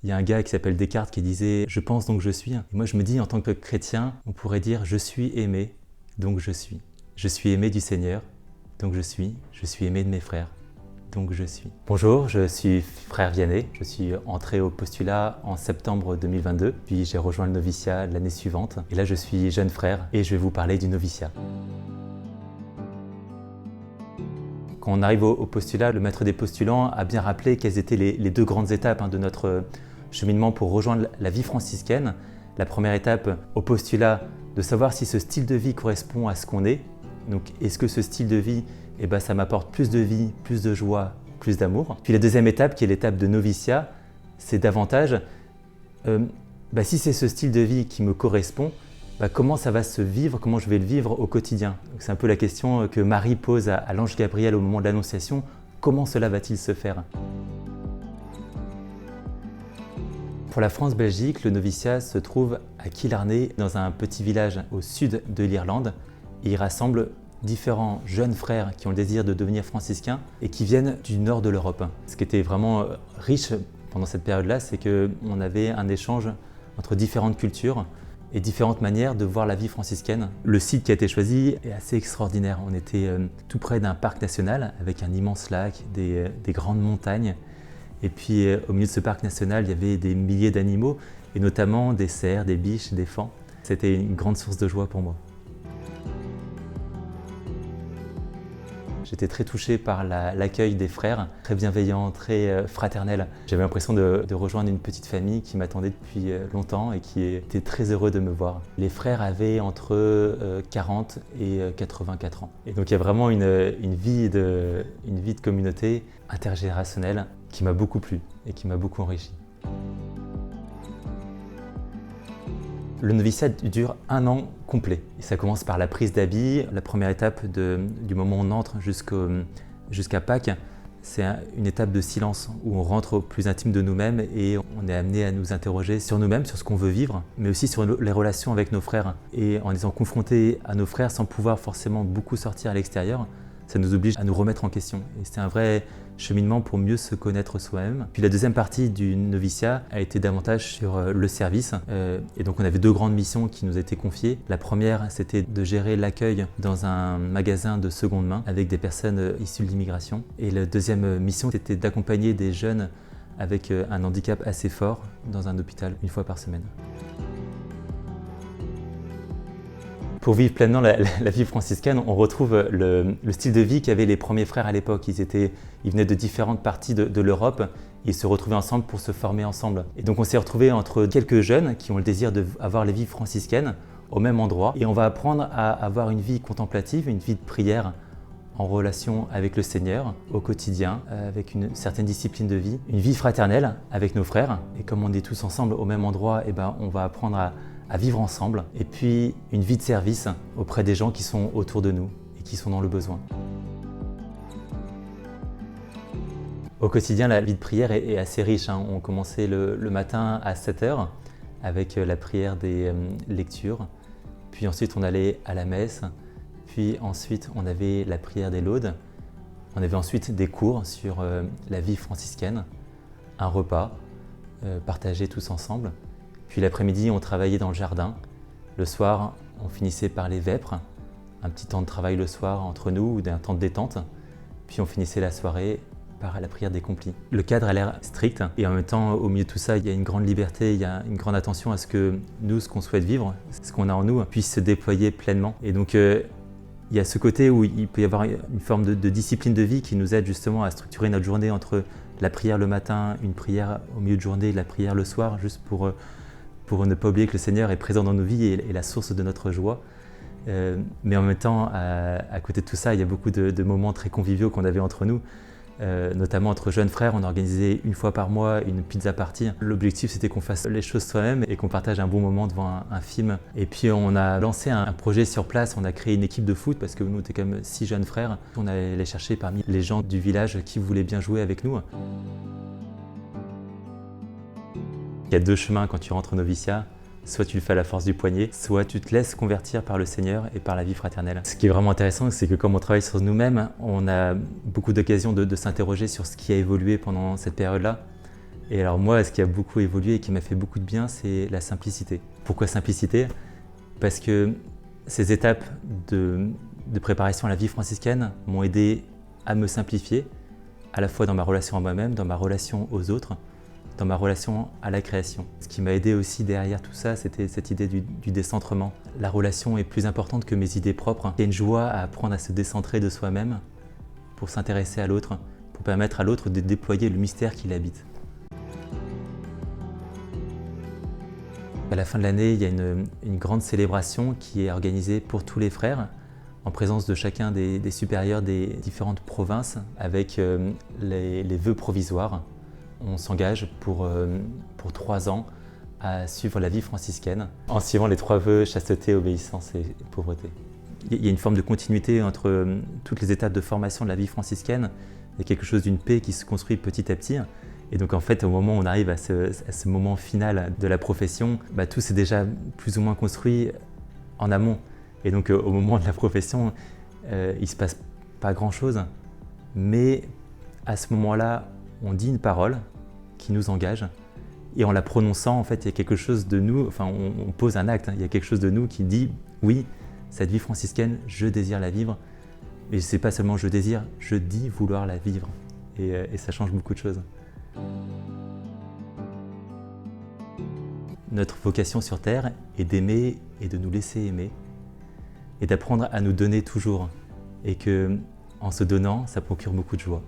Il y a un gars qui s'appelle Descartes qui disait « Je pense donc je suis ». Et moi je me dis en tant que chrétien, on pourrait dire « Je suis aimé, donc je suis ». Je suis aimé du Seigneur, donc je suis aimé de mes frères, donc je suis. Bonjour, je suis frère Vianney, je suis entré au postulat en septembre 2022, puis j'ai rejoint le noviciat l'année suivante. Et là je suis jeune frère et je vais vous parler du noviciat. Quand on arrive au postulat, le maître des postulants a bien rappelé quelles étaient les deux grandes étapes de notre cheminement pour rejoindre la vie franciscaine. La première étape au postulat, de savoir si ce style de vie correspond à ce qu'on est. Donc est-ce que ce style de vie, ça m'apporte plus de vie, plus de joie, plus d'amour. Puis la deuxième étape, qui est l'étape de noviciat, c'est davantage, si c'est ce style de vie qui me correspond, comment ça va se vivre, comment je vais le vivre au quotidien. C'est un peu la question que Marie pose à l'ange Gabriel au moment de l'Annonciation. Comment cela va-t-il se faire? Pour la France-Belgique, le noviciat se trouve à Killarney, dans un petit village au sud de l'Irlande. Il rassemble différents jeunes frères qui ont le désir de devenir franciscains et qui viennent du nord de l'Europe. Ce qui était vraiment riche pendant cette période-là, c'est qu'on avait un échange entre différentes cultures et différentes manières de voir la vie franciscaine. Le site qui a été choisi est assez extraordinaire. On était tout près d'un parc national avec un immense lac, des grandes montagnes. Et puis au milieu de ce parc national, il y avait des milliers d'animaux, et notamment des cerfs, des biches, des faons. C'était une grande source de joie pour moi. J'étais très touché par l'accueil des frères, très bienveillant, très fraternel. J'avais l'impression de rejoindre une petite famille qui m'attendait depuis longtemps et qui était très heureux de me voir. Les frères avaient entre 40 et 84 ans. Et donc il y a vraiment une vie de communauté intergénérationnelle qui m'a beaucoup plu et qui m'a beaucoup enrichi. Le noviciat dure 1 an complet. Et ça commence par la prise d'habits. La première étape du moment où on entre jusqu'à Pâques, c'est une étape de silence où on rentre au plus intime de nous-mêmes et on est amené à nous interroger sur nous-mêmes, sur ce qu'on veut vivre, mais aussi sur les relations avec nos frères. Et en étant confrontés à nos frères sans pouvoir forcément beaucoup sortir à l'extérieur, ça nous oblige à nous remettre en question. Et c'était un vrai cheminement pour mieux se connaître soi-même. Puis la deuxième partie du noviciat a été davantage sur le service. Et donc on avait 2 grandes missions qui nous étaient confiées. La première, c'était de gérer l'accueil dans un magasin de seconde main avec des personnes issues de l'immigration. Et la deuxième mission, c'était d'accompagner des jeunes avec un handicap assez fort dans un hôpital 1 fois par semaine. Pour vivre pleinement la vie franciscaine, on retrouve le style de vie qu'avaient les premiers frères à l'époque. Ils venaient de différentes parties de l'Europe, ils se retrouvaient ensemble pour se former ensemble. Et donc on s'est retrouvés entre quelques jeunes qui ont le désir d'avoir la vie franciscaine au même endroit. Et on va apprendre à avoir une vie contemplative, une vie de prière en relation avec le Seigneur au quotidien, avec une certaine discipline de vie, une vie fraternelle avec nos frères. Et comme on est tous ensemble au même endroit, on va apprendre à vivre ensemble, et puis une vie de service auprès des gens qui sont autour de nous et qui sont dans le besoin. Au quotidien, la vie de prière est assez riche. On commençait le matin à 7 h avec la prière des lectures, puis ensuite on allait à la messe, puis ensuite on avait la prière des laudes, on avait ensuite des cours sur la vie franciscaine, un repas partagé tous ensemble. Puis l'après-midi, on travaillait dans le jardin. Le soir, on finissait par les vêpres, un petit temps de travail le soir entre nous, ou d'un temps de détente. Puis on finissait la soirée par la prière des complis. Le cadre a l'air strict, et en même temps, au milieu de tout ça, il y a une grande liberté, il y a une grande attention à ce que nous, ce qu'on souhaite vivre, ce qu'on a en nous, puisse se déployer pleinement. Et donc, il y a ce côté où il peut y avoir une forme de discipline de vie qui nous aide justement à structurer notre journée entre la prière le matin, une prière au milieu de journée, la prière le soir, juste pour ne pas oublier que le Seigneur est présent dans nos vies et la source de notre joie. Mais en même temps, à côté de tout ça, il y a beaucoup de moments très conviviaux qu'on avait entre nous, notamment entre jeunes frères. On organisait 1 fois par mois une pizza party. L'objectif, c'était qu'on fasse les choses soi-même et qu'on partage un bon moment devant un film. Et puis on a lancé un projet sur place, on a créé une équipe de foot parce que nous, on était quand même 6 jeunes frères. On allait chercher parmi les gens du village qui voulaient bien jouer avec nous. Il y a 2 chemins quand tu rentres au noviciat. Soit tu le fais à la force du poignet, soit tu te laisses convertir par le Seigneur et par la vie fraternelle. Ce qui est vraiment intéressant, c'est que comme on travaille sur nous-mêmes, on a beaucoup d'occasions de s'interroger sur ce qui a évolué pendant cette période-là. Et alors moi, ce qui a beaucoup évolué et qui m'a fait beaucoup de bien, c'est la simplicité. Pourquoi simplicité? Parce que ces étapes de préparation à la vie franciscaine m'ont aidé à me simplifier, à la fois dans ma relation à moi-même, dans ma relation aux autres, dans ma relation à la création. Ce qui m'a aidé aussi derrière tout ça, c'était cette idée du décentrement. La relation est plus importante que mes idées propres. Il y a une joie à apprendre à se décentrer de soi-même pour s'intéresser à l'autre, pour permettre à l'autre de déployer le mystère qui l'habite. À la fin de l'année, il y a une grande célébration qui est organisée pour tous les frères, en présence de chacun des supérieurs des différentes provinces, avec les vœux provisoires. On s'engage pour 3 ans à suivre la vie franciscaine, en suivant les 3 vœux: chasteté, obéissance et pauvreté. Il y a une forme de continuité entre toutes les étapes de formation de la vie franciscaine. Il y a quelque chose d'une paix qui se construit petit à petit. Et donc en fait, au moment où on arrive à ce moment final de la profession, tout s'est déjà plus ou moins construit en amont. Et donc au moment de la profession, il ne se passe pas grand-chose. Mais à ce moment-là, on dit une parole qui nous engage. Et en la prononçant, en fait, il y a quelque chose de nous, enfin on pose un acte, il y a quelque chose de nous qui dit « Oui, cette vie franciscaine, je désire la vivre. » Et c'est pas seulement je désire, je dis vouloir la vivre. Et ça change beaucoup de choses. Notre vocation sur Terre est d'aimer et de nous laisser aimer, et d'apprendre à nous donner toujours, et que, en se donnant, ça procure beaucoup de joie.